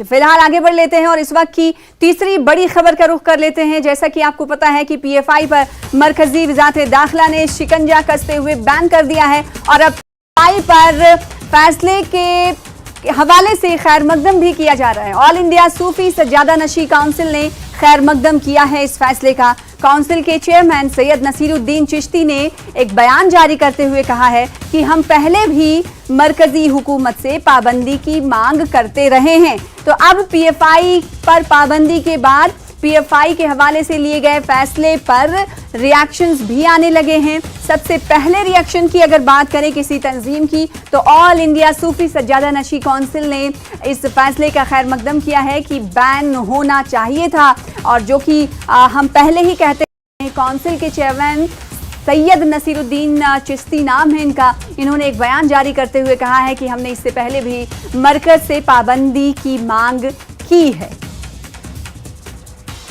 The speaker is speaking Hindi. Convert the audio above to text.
फिलहाल आगे बढ़ लेते हैं और इस वक्त की तीसरी बड़ी खबर का रुख कर लेते हैं। जैसा कि आपको पता है कि पीएफआई पर मरकजी वज़ारत दाखिला ने शिकंजा कसते हुए बैन कर दिया है और अब पीएफआई पर फैसले के हवाले से खैर मकदम भी किया जा रहा है। ऑल इंडिया सूफी सज्जादा नशी काउंसिल ने खैर मकदम किया है इस फैसले का। काउंसिल के चेयरमैन सैयद नसीरुद्दीन चिश्ती ने एक बयान जारी करते हुए कहा है कि हम पहले भी मरकजी हुकूमत से पाबंदी की मांग करते रहे हैं, तो अब पीएफआई पर पाबंदी के बाद पीएफआई के हवाले से लिए गए फैसले पर रिएक्शंस भी आने लगे हैं। सबसे पहले रिएक्शन की अगर बात करें किसी तंजीम की, तो ऑल इंडिया सूफी सज्जादा नशी काउंसिल ने इस फैसले का खैर मकदम किया है कि बैन होना चाहिए था। और जो कि हम पहले ही कहते हैं, काउंसिल के चेयरमैन सैयद नसीरुद्दीन चिश्ती नाम है इनका, इन्होंने एक बयान जारी करते हुए कहा है कि हमने इससे पहले भी मरकज से पाबंदी की मांग की है।